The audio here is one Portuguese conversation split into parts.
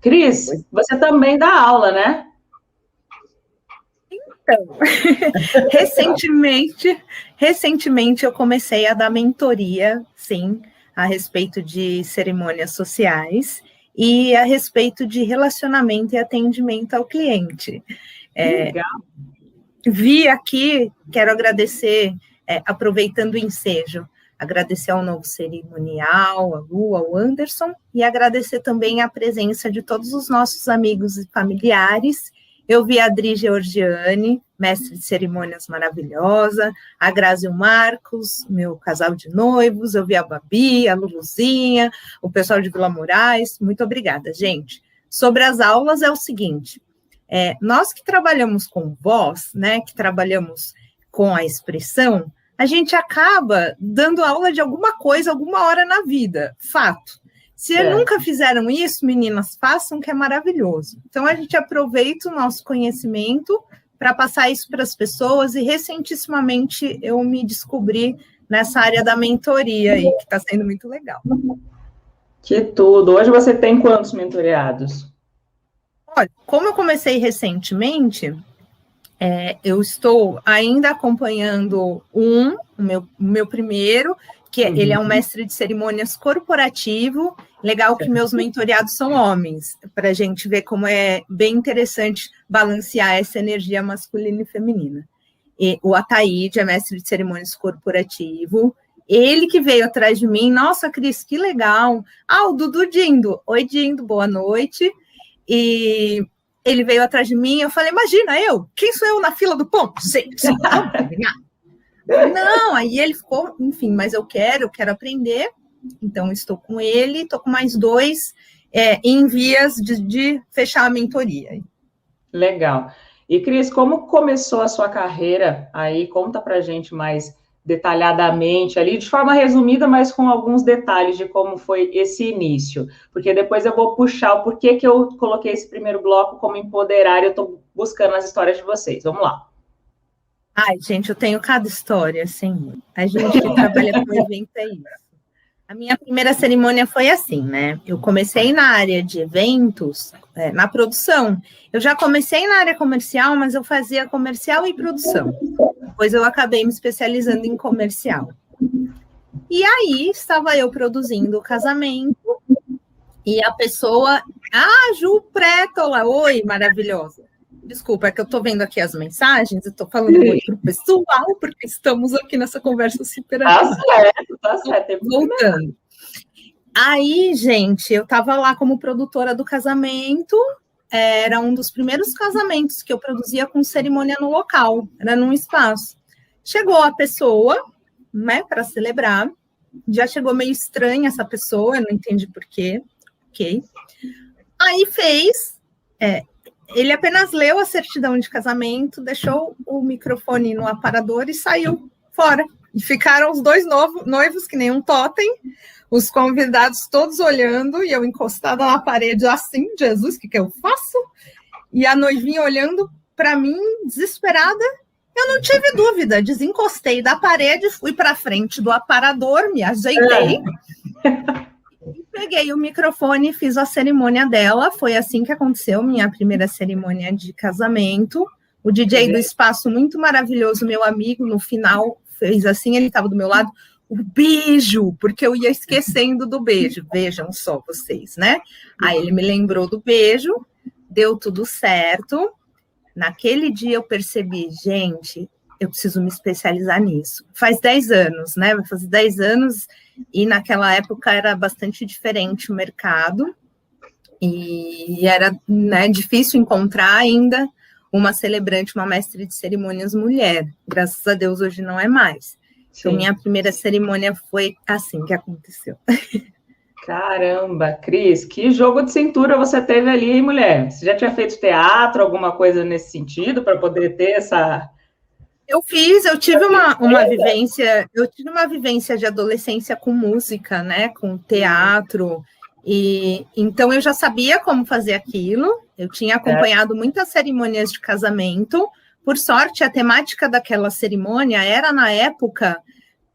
Cris, você também dá aula, né? Então, recentemente eu comecei a dar mentoria, sim, a respeito de cerimônias sociais e a respeito de relacionamento e atendimento ao cliente. Legal. Vi aqui, quero agradecer, aproveitando o ensejo, agradecer ao novo cerimonial, a Lu, ao Anderson, e agradecer também a presença de todos os nossos amigos e familiares. Eu vi a Adri Georgiane, mestre de cerimônias maravilhosa, a Grazi e o Marcos, meu casal de noivos, eu vi a Babi, a Luluzinha, o pessoal de Vila Moraes, muito obrigada, gente. Sobre as aulas é o seguinte, nós que trabalhamos com voz, né, que trabalhamos com a expressão, a gente acaba dando aula de alguma coisa, alguma hora na vida, fato. Se nunca fizeram isso, meninas, façam, que é maravilhoso. Então, a gente aproveita o nosso conhecimento para passar isso para as pessoas, e recentissimamente eu me descobri nessa área da mentoria aí, que está sendo muito legal. Que tudo! Hoje você tem quantos mentoreados? Olha, como eu comecei recentemente, eu estou ainda acompanhando o meu primeiro, que ele é um mestre de cerimônias corporativo. Legal que meus mentoreados são homens, para a gente ver como é bem interessante balancear essa energia masculina e feminina. E o Ataíde é mestre de cerimônias corporativo, ele que veio atrás de mim. Nossa, Cris, que legal! O Dudu Dindo. Oi, Dindo, boa noite. E ele veio atrás de mim, eu falei, imagina, quem sou eu na fila do pão? Gente, vamos terminar. Não, aí ele ficou, enfim, mas eu quero aprender, então estou com ele, estou com mais 2 em vias de fechar a mentoria. Legal. E, Cris, como começou a sua carreira aí? Conta pra gente mais detalhadamente ali, de forma resumida, mas com alguns detalhes de como foi esse início, porque depois eu vou puxar o porquê que eu coloquei esse primeiro bloco como empoderar, e eu estou buscando as histórias de vocês. Vamos lá. Ai, gente, eu tenho cada história, assim. A gente que trabalha com evento é isso. A minha primeira cerimônia foi assim, né? Eu comecei na área de eventos, na produção. Eu já comecei na área comercial, mas eu fazia comercial e produção. Depois eu acabei me especializando em comercial. E aí, estava eu produzindo o casamento, e a pessoa... Ju Prétola, oi, maravilhosa. Desculpa, é que eu estou vendo aqui as mensagens, eu estou falando muito para o pessoal, porque estamos aqui nessa conversa super animada. Tá certo. Voltando. Aí, gente, eu estava lá como produtora do casamento, era um dos primeiros casamentos que eu produzia com cerimônia no local, era num espaço. Chegou a pessoa, né, para celebrar, já chegou meio estranha essa pessoa, eu não entendi por quê, ok. Aí fez... ele apenas leu a certidão de casamento, deixou o microfone no aparador e saiu fora. E ficaram os 2 noivos, que nem um totem, os convidados todos olhando, e eu encostada na parede assim, Jesus, o que eu faço? E a noivinha olhando para mim, desesperada. Eu não tive dúvida, desencostei da parede, fui para frente do aparador, me ajeitei, peguei o microfone e fiz a cerimônia dela. Foi assim que aconteceu, minha primeira cerimônia de casamento. O DJ do espaço, muito maravilhoso, meu amigo, no final fez assim, ele estava do meu lado, o beijo, porque eu ia esquecendo do beijo. Vejam só vocês, né? Aí ele me lembrou do beijo, deu tudo certo. Naquele dia eu percebi, gente, eu preciso me especializar nisso. Faz 10 anos, né? Vai fazer 10 anos, e naquela época era bastante diferente o mercado, e era, né, difícil encontrar ainda uma celebrante, uma mestre de cerimônias mulher. Graças a Deus, hoje não é mais. Então, minha primeira cerimônia foi assim que aconteceu. Caramba, Cris, que jogo de cintura você teve ali, hein, mulher? Você já tinha feito teatro, alguma coisa nesse sentido, para poder ter essa... Eu tive uma vivência de adolescência com música, né, com teatro, e então eu já sabia como fazer aquilo. Eu tinha acompanhado muitas cerimônias de casamento. Por sorte, a temática daquela cerimônia era, na época,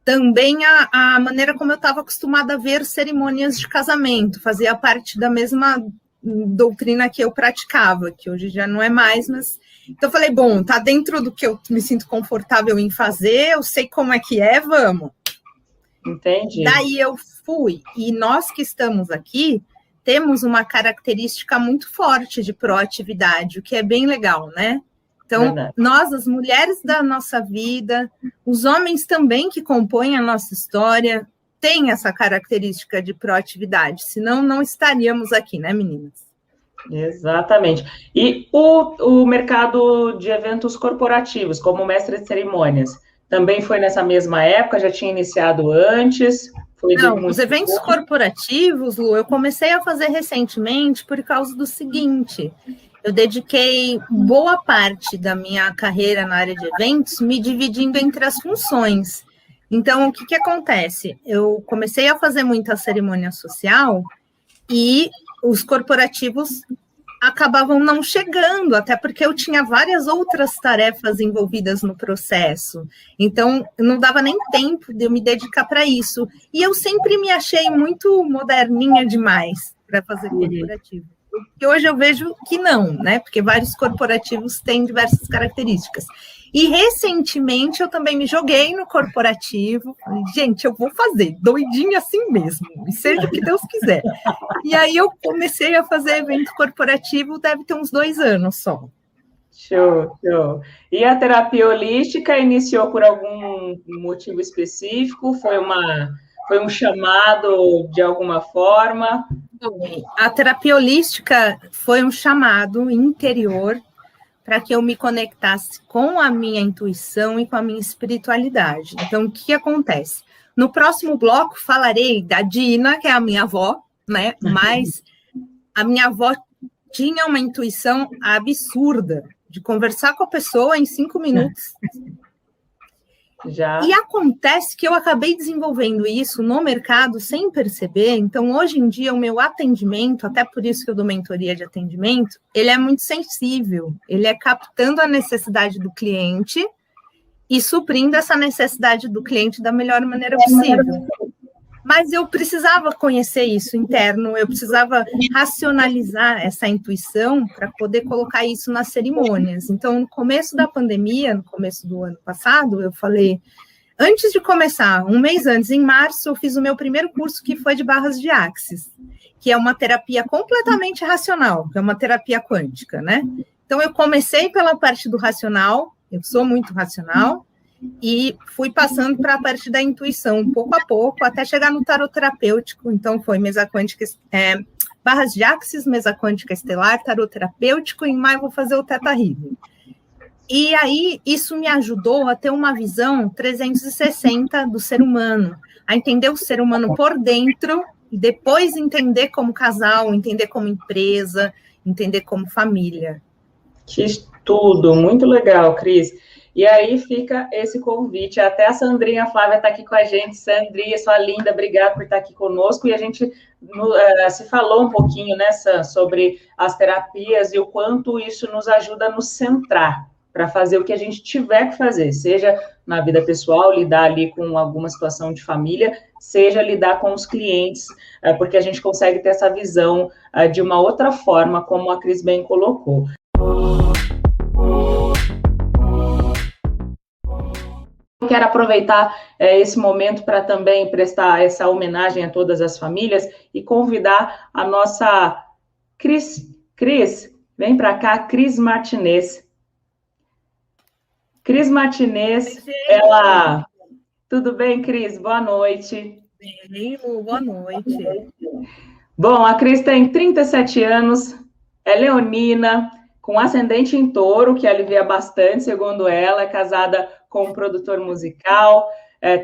também a maneira como eu estava acostumada a ver cerimônias de casamento, fazia parte da mesma doutrina que eu praticava, que hoje já não é mais, mas... Então, eu falei, bom, tá dentro do que eu me sinto confortável em fazer, eu sei como é que é, vamos. Entendi. Daí eu fui, e nós que estamos aqui, temos uma característica muito forte de proatividade, o que é bem legal, né? Então, nós, as mulheres da nossa vida, os homens também que compõem a nossa história, têm essa característica de proatividade, senão não estaríamos aqui, né, meninas? Exatamente. E o mercado de eventos corporativos, como mestre de cerimônias, também foi nessa mesma época? Já tinha iniciado antes? Não, os eventos corporativos, Lu, eu comecei a fazer recentemente por causa do seguinte: eu dediquei boa parte da minha carreira na área de eventos me dividindo entre as funções. Então, o que acontece? Eu comecei a fazer muita cerimônia social e os corporativos acabavam não chegando, até porque eu tinha várias outras tarefas envolvidas no processo. Então, não dava nem tempo de eu me dedicar para isso. E eu sempre me achei muito moderninha demais para fazer corporativo. E hoje eu vejo que não, né? Porque vários corporativos têm diversas características. E recentemente eu também me joguei no corporativo. Falei, gente, eu vou fazer, doidinha assim mesmo, e seja o que Deus quiser. E aí eu comecei a fazer evento corporativo, deve ter uns 2 anos só. Show, show. E a terapia holística iniciou por algum motivo específico? Foi um chamado de alguma forma? A terapia holística foi um chamado interior para que eu me conectasse com a minha intuição e com a minha espiritualidade. Então, o que acontece? No próximo bloco, falarei da Dina, que é a minha avó, né? Mas a minha avó tinha uma intuição absurda de conversar com a pessoa em 5 minutos. Já. E acontece que eu acabei desenvolvendo isso no mercado sem perceber. Então, hoje em dia, o meu atendimento, até por isso que eu dou mentoria de atendimento, ele é muito sensível. Ele é captando a necessidade do cliente e suprindo essa necessidade do cliente da melhor maneira possível. Mas eu precisava conhecer isso interno, eu precisava racionalizar essa intuição para poder colocar isso nas cerimônias. Então, no começo da pandemia, no começo do ano passado, eu falei, antes de começar, um mês antes, em março, eu fiz o meu primeiro curso, que foi de barras de Axis, que é uma terapia completamente racional, que é uma terapia quântica, né? Então, eu comecei pela parte do racional, eu sou muito racional, e fui passando para a parte da intuição, pouco a pouco, até chegar no tarot terapêutico. Então, foi mesa quântica, barras de Axis, mesa quântica estelar, tarot terapêutico, e em maio vou fazer o Theta Healing. E aí, isso me ajudou a ter uma visão 360 do ser humano, a entender o ser humano por dentro, e depois entender como casal, entender como empresa, entender como família. Que estudo, muito legal, Cris. E aí fica esse convite. Até a Sandrinha Flávia está aqui com a gente. Sandrinha, sua linda, obrigada por estar aqui conosco. E a gente se falou um pouquinho, né, Sam, sobre as terapias e o quanto isso nos ajuda a nos centrar para fazer o que a gente tiver que fazer, seja na vida pessoal, lidar ali com alguma situação de família, seja lidar com os clientes, porque a gente consegue ter essa visão de uma outra forma, como a Cris bem colocou. Eu quero aproveitar esse momento para também prestar essa homenagem a todas as famílias e convidar a nossa Cris, vem para cá, Cris Martinez. Cris Martinez, ela... Tudo bem, Cris? Boa noite. Bem, Lu, boa noite. Bom, a Cris tem 37 anos, é leonina, com ascendente em touro, que alivia bastante, segundo ela, é casada com um produtor musical,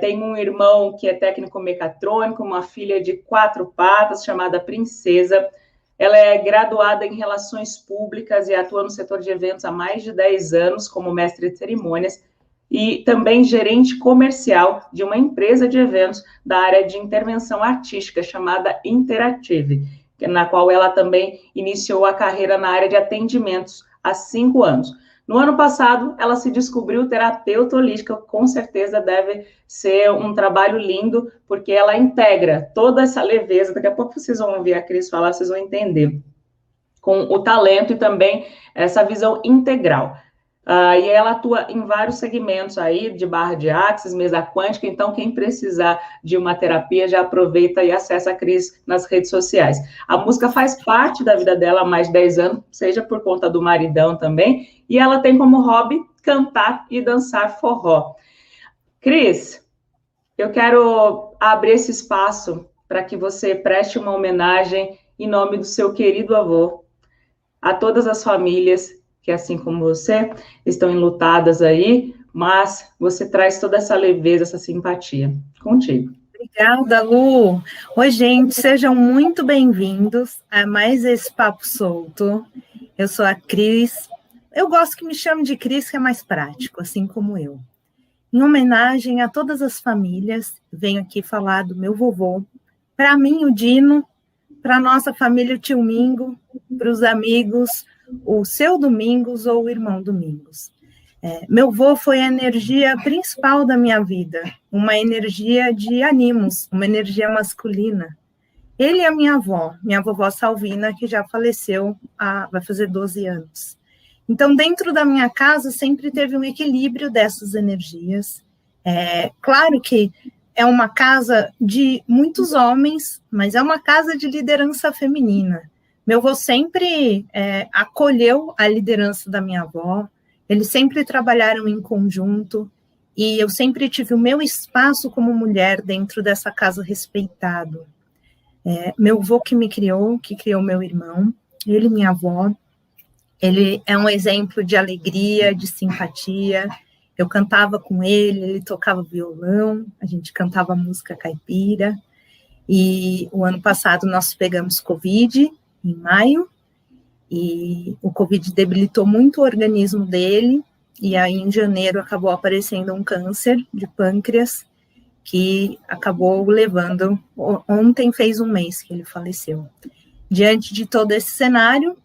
tem um irmão que é técnico mecatrônico, uma filha de 4 patas, chamada Princesa. Ela é graduada em Relações Públicas e atua no setor de eventos há mais de 10 anos, como mestre de cerimônias, e também gerente comercial de uma empresa de eventos da área de intervenção artística, chamada Interactive, na qual ela também iniciou a carreira na área de atendimentos há 5 anos. No ano passado, ela se descobriu terapeuta holística, com certeza deve ser um trabalho lindo, porque ela integra toda essa leveza. Daqui a pouco vocês vão ouvir a Cris falar, vocês vão entender. com o talento e também essa visão integral. E ela atua em vários segmentos aí, de barra de axis, mesa quântica, então quem precisar de uma terapia já aproveita e acessa a Cris nas redes sociais. A música faz parte da vida dela há mais de 10 anos, seja por conta do maridão também, e ela tem como hobby cantar e dançar forró. Cris, eu quero abrir esse espaço para que você preste uma homenagem em nome do seu querido avô, a todas as famílias que, assim como você, estão enlutadas aí, mas você traz toda essa leveza, essa simpatia. Contigo. Obrigada, Lu. Oi, gente, sejam muito bem-vindos a mais esse Papo Solto. Eu sou a Cris. Eu gosto que me chamem de Cris, que é mais prático, assim como eu. Em homenagem a todas as famílias, venho aqui falar do meu vovô, para mim, o Dino, para a nossa família, o tio Mingo, para os amigos, o seu Domingos ou o irmão Domingos. Meu avô foi a energia principal da minha vida, uma energia de ânimos, uma energia masculina. Ele e a minha vovó Salvina, que já faleceu, vai fazer 12 anos. Então, dentro da minha casa, sempre teve um equilíbrio dessas energias. Claro que é uma casa de muitos homens, mas é uma casa de liderança feminina. Meu avô sempre acolheu a liderança da minha avó, eles sempre trabalharam em conjunto, e eu sempre tive o meu espaço como mulher dentro dessa casa respeitado. Meu avô que criou meu irmão, ele e minha avó, ele é um exemplo de alegria, de simpatia. Eu cantava com ele tocava violão, a gente cantava música caipira, e o ano passado nós pegamos Covid, em maio, e o Covid debilitou muito o organismo dele, e aí em janeiro acabou aparecendo um câncer de pâncreas, que acabou levando, ontem fez um mês que ele faleceu. Diante de todo esse cenário,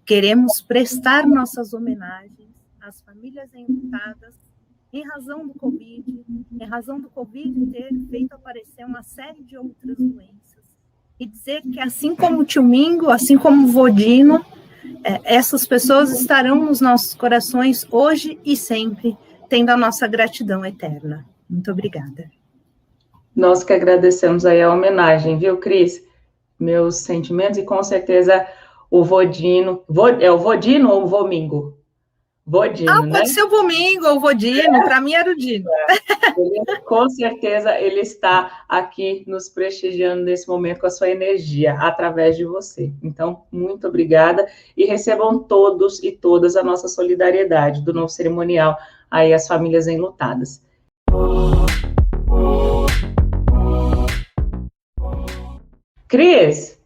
queremos prestar nossas homenagens às famílias enlutadas, em razão do Covid ter feito aparecer uma série de outras doenças, e dizer que, assim como o tio Mingo, assim como o Vodino, essas pessoas estarão nos nossos corações hoje e sempre, tendo a nossa gratidão eterna. Muito obrigada. Nós que agradecemos aí a homenagem, viu, Cris? Meus sentimentos, e com certeza o Vodino, é o Vodino ou o Vomingo? Vodino, né? Pode ser o Vomingo ou o Vodino, para mim era o Dino. Com certeza ele está aqui nos prestigiando nesse momento com a sua energia, através de você. Então, muito obrigada, e recebam todos e todas a nossa solidariedade do novo cerimonial aí às famílias enlutadas. Cris,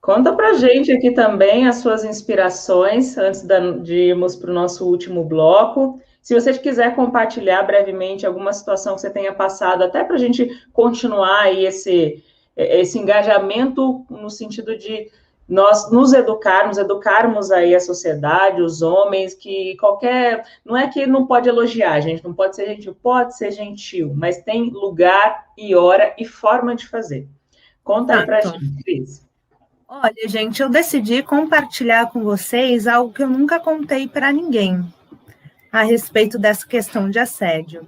conta pra gente aqui também as suas inspirações, antes de irmos para o nosso último bloco. Se você quiser compartilhar brevemente alguma situação que você tenha passado, até para a gente continuar aí esse engajamento no sentido de nós nos educarmos aí a sociedade, os homens, que não é que não pode elogiar, a gente não pode ser gentil, mas tem lugar e hora e forma de fazer. Conta aí pra gente, Cris. Olha, gente, eu decidi compartilhar com vocês algo que eu nunca contei para ninguém a respeito dessa questão de assédio.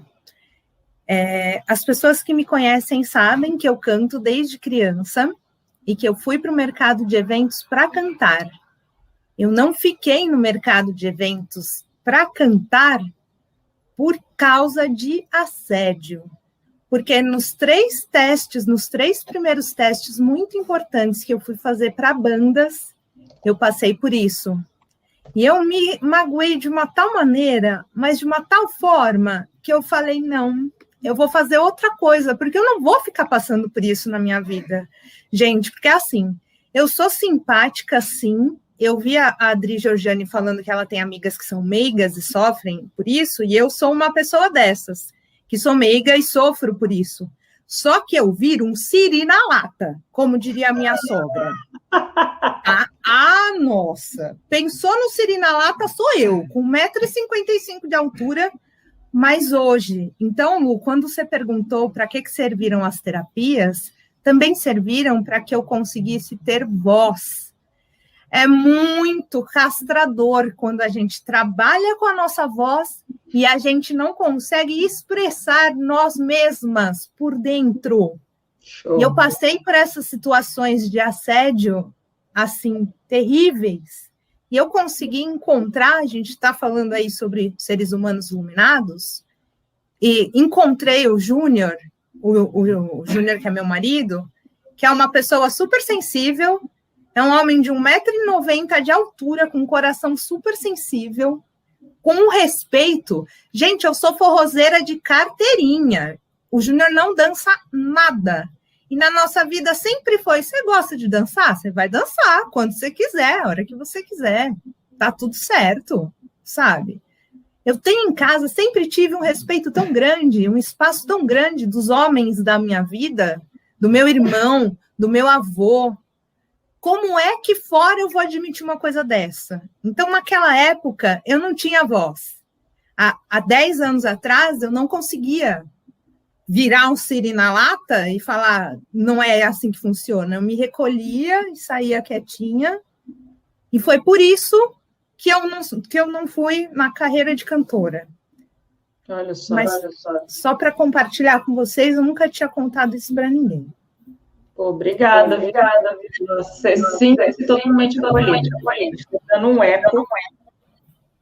As pessoas que me conhecem sabem que eu canto desde criança e que eu fui para o mercado de eventos para cantar. Eu não fiquei no mercado de eventos para cantar por causa de assédio. Porque nos três primeiros testes muito importantes que eu fui fazer para bandas, eu passei por isso. E eu me magoei de uma tal maneira, mas de uma tal forma, que eu falei, não, eu vou fazer outra coisa, porque eu não vou ficar passando por isso na minha vida. Gente, porque assim, eu sou simpática, sim. Eu vi a Adri Georgiani falando que ela tem amigas que são meigas e sofrem por isso, e eu sou uma pessoa dessas, que sou meiga e sofro por isso. Só que eu viro um siri na lata, como diria a minha sogra. Nossa! Pensou no siri na lata, sou eu, com 1,55 m de altura, mas hoje. Então, Lu, quando você perguntou para que serviram as terapias, também serviram para que eu conseguisse ter voz. É muito castrador quando a gente trabalha com a nossa voz e a gente não consegue expressar nós mesmas por dentro. Show. E eu passei por essas situações de assédio, assim, terríveis, e eu consegui encontrar, a gente está falando aí sobre seres humanos iluminados, e encontrei o Júnior, o Júnior que é meu marido, que é uma pessoa super sensível, é um homem de 1,90 m de altura, com um coração super sensível, com um respeito. Gente, eu sou forrozeira de carteirinha. O Júnior não dança nada. E na nossa vida sempre foi, você gosta de dançar? Você vai dançar quando você quiser, a hora que você quiser. Tá tudo certo, sabe? Eu tenho em casa, sempre tive um respeito tão grande, um espaço tão grande dos homens da minha vida, do meu irmão, do meu avô. Como é que fora eu vou admitir uma coisa dessa? Então, naquela época, eu não tinha voz. Há 10 anos atrás, eu não conseguia virar um siri na lata e falar, não é assim que funciona. Eu me recolhia e saía quietinha. E foi por isso que eu não fui na carreira de cantora. Olha só. Mas só para compartilhar com vocês, eu nunca tinha contado isso para ninguém. Obrigada. Você se sente totalmente acolhida. Está dando um eco.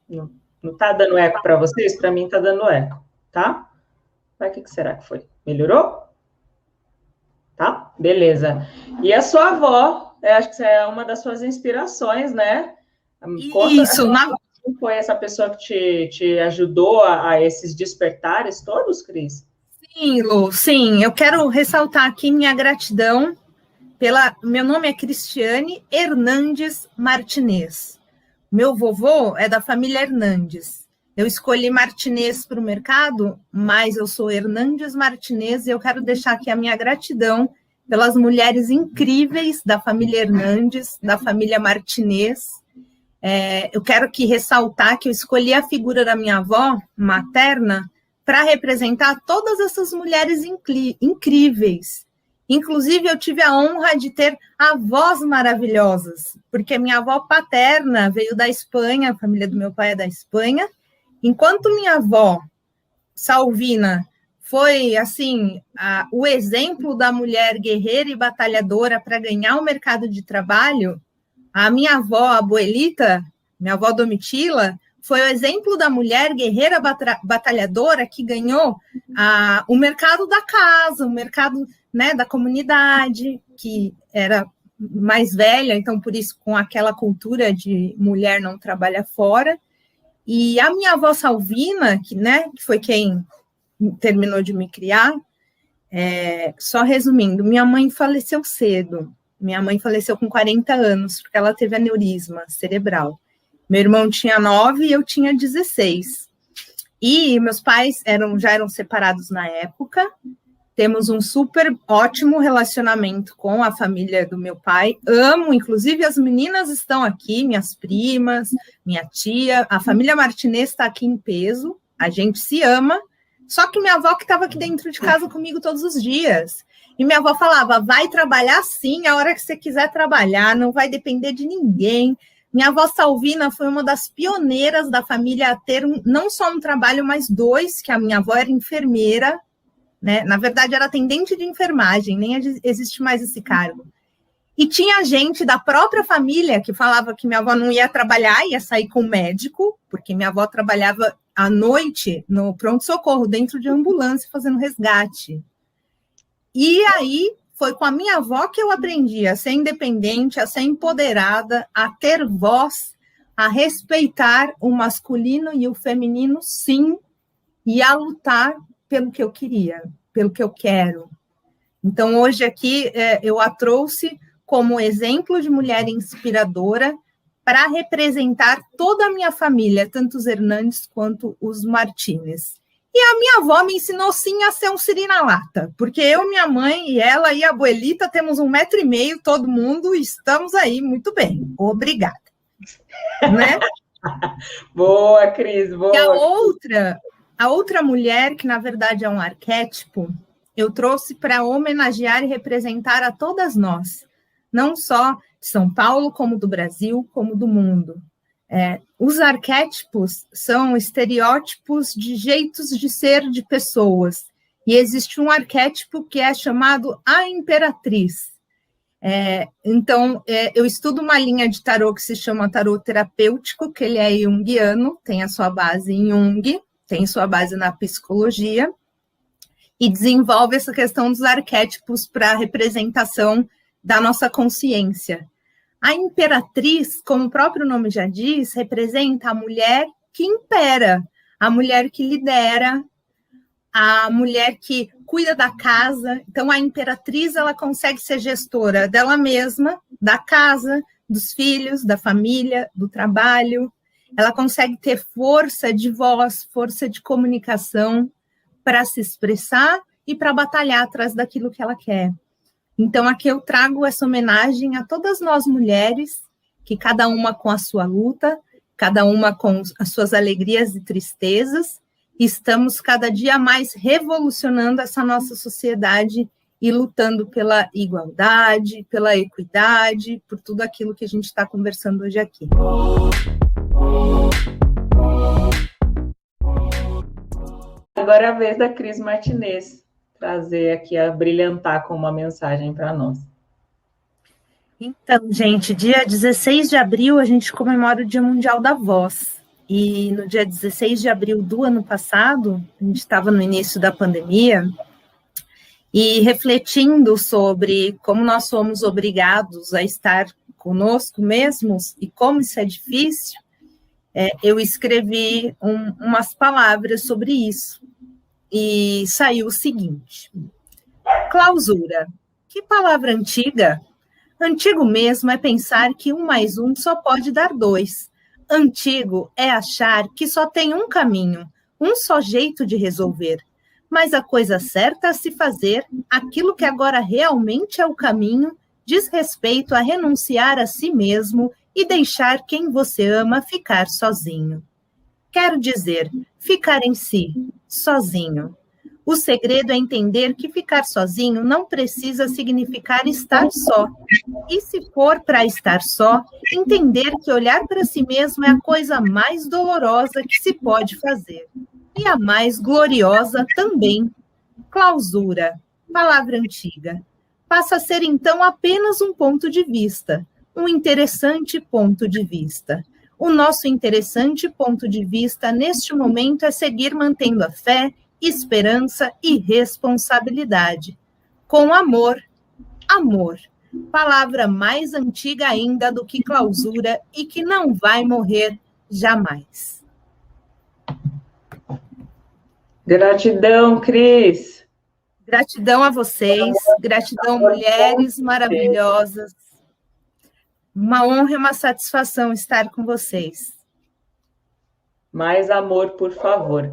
Não está dando eco para vocês? Para mim está dando eco, tá? Mas o que será que foi? Melhorou? Tá? Beleza. E a sua avó, acho que é uma das suas inspirações, né? Isso. Quem foi essa pessoa que te ajudou a esses despertares todos, Cris? Sim, Lu, sim. Eu quero ressaltar aqui minha gratidão meu nome é Cristiane Hernandes Martinez. Meu vovô é da família Hernandes. Eu escolhi Martinez para o mercado, mas eu sou Hernandes Martinez e eu quero deixar aqui a minha gratidão pelas mulheres incríveis da família Hernandes, da família Martinez. Eu quero aqui ressaltar que eu escolhi a figura da minha avó materna para representar todas essas mulheres incríveis. Inclusive, eu tive a honra de ter avós maravilhosas, porque minha avó paterna veio da Espanha, a família do meu pai é da Espanha, enquanto minha avó, Salvina, foi, assim, o exemplo da mulher guerreira e batalhadora para ganhar o mercado de trabalho, a minha avó, a Abuelita, minha avó Domitila, foi o exemplo da mulher guerreira batalhadora que ganhou o mercado da casa, o mercado, né, da comunidade, que era mais velha, então por isso com aquela cultura de mulher não trabalha fora. E a minha avó Salvina, que foi quem terminou de me criar, só resumindo, minha mãe faleceu cedo. Minha mãe faleceu com 40 anos, porque ela teve aneurisma cerebral. Meu irmão tinha 9 e eu tinha 16. E meus pais já eram separados na época. Temos um super ótimo relacionamento com a família do meu pai. Amo, inclusive as meninas estão aqui, minhas primas, minha tia. A família Martinez está aqui em peso. A gente se ama. Só que minha avó que estava aqui dentro de casa comigo todos os dias. E minha avó falava, vai trabalhar sim, a hora que você quiser trabalhar, não vai depender de ninguém. Minha avó Salvina foi uma das pioneiras da família a ter não só um trabalho, mas 2, que a minha avó era enfermeira, né? Na verdade, era atendente de enfermagem, nem existe mais esse cargo. E tinha gente da própria família que falava que minha avó não ia trabalhar, ia sair com o médico, porque minha avó trabalhava à noite no pronto-socorro, dentro de ambulância, fazendo resgate. E aí, foi com a minha avó que eu aprendi a ser independente, a ser empoderada, a ter voz, a respeitar o masculino e o feminino, sim, e a lutar pelo que eu queria, pelo que eu quero. Então, hoje aqui, eu a trouxe como exemplo de mulher inspiradora para representar toda a minha família, tanto os Hernandes quanto os Martínez. E a minha avó me ensinou, sim, a ser um siri na lata, porque eu, minha mãe e ela e a abuelita temos 1,5 m, todo mundo, e estamos aí muito bem. Obrigada. Né? Boa, Cris, boa. E a outra mulher, que na verdade é um arquétipo, eu trouxe para homenagear e representar a todas nós, não só de São Paulo, como do Brasil, como do mundo. Os arquétipos são estereótipos de jeitos de ser de pessoas, e existe um arquétipo que é chamado a imperatriz. Então, eu estudo uma linha de tarô que se chama tarô terapêutico, que ele é junguiano, tem a sua base em Jung, tem sua base na psicologia, e desenvolve essa questão dos arquétipos para a representação da nossa consciência. A imperatriz, como o próprio nome já diz, representa a mulher que impera, a mulher que lidera, a mulher que cuida da casa. Então, a imperatriz, ela consegue ser gestora dela mesma, da casa, dos filhos, da família, do trabalho. Ela consegue ter força de voz, força de comunicação para se expressar e para batalhar atrás daquilo que ela quer. Então, aqui eu trago essa homenagem a todas nós mulheres, que cada uma com a sua luta, cada uma com as suas alegrias e tristezas, estamos cada dia mais revolucionando essa nossa sociedade e lutando pela igualdade, pela equidade, por tudo aquilo que a gente está conversando hoje aqui. Agora é a vez da Cris Martinez trazer aqui, a brilhantar com uma mensagem para nós. Então, gente, dia 16 de abril a gente comemora o Dia Mundial da Voz. E no dia 16 de abril do ano passado, a gente estava no início da pandemia, e refletindo sobre como nós somos obrigados a estar conosco mesmos e como isso é difícil, eu escrevi umas palavras sobre isso. E saiu o seguinte: clausura. Que palavra antiga? Antigo mesmo é pensar que 1 mais 1 só pode dar 2. Antigo é achar que só tem um caminho, um só jeito de resolver. Mas a coisa certa a se fazer, aquilo que agora realmente é o caminho, diz respeito a renunciar a si mesmo e deixar quem você ama ficar sozinho. Quero dizer, ficar em si, sozinho. O segredo é entender que ficar sozinho não precisa significar estar só. E se for para estar só, entender que olhar para si mesmo é a coisa mais dolorosa que se pode fazer. E a mais gloriosa também. Clausura, palavra antiga. Passa a ser então apenas um ponto de vista, um interessante ponto de vista. O nosso interessante ponto de vista neste momento é seguir mantendo a fé, esperança e responsabilidade. Com amor, amor. Palavra mais antiga ainda do que clausura e que não vai morrer jamais. Gratidão, Cris. Gratidão a vocês, gratidão, mulheres maravilhosas. Uma honra e uma satisfação estar com vocês. Mais amor, por favor.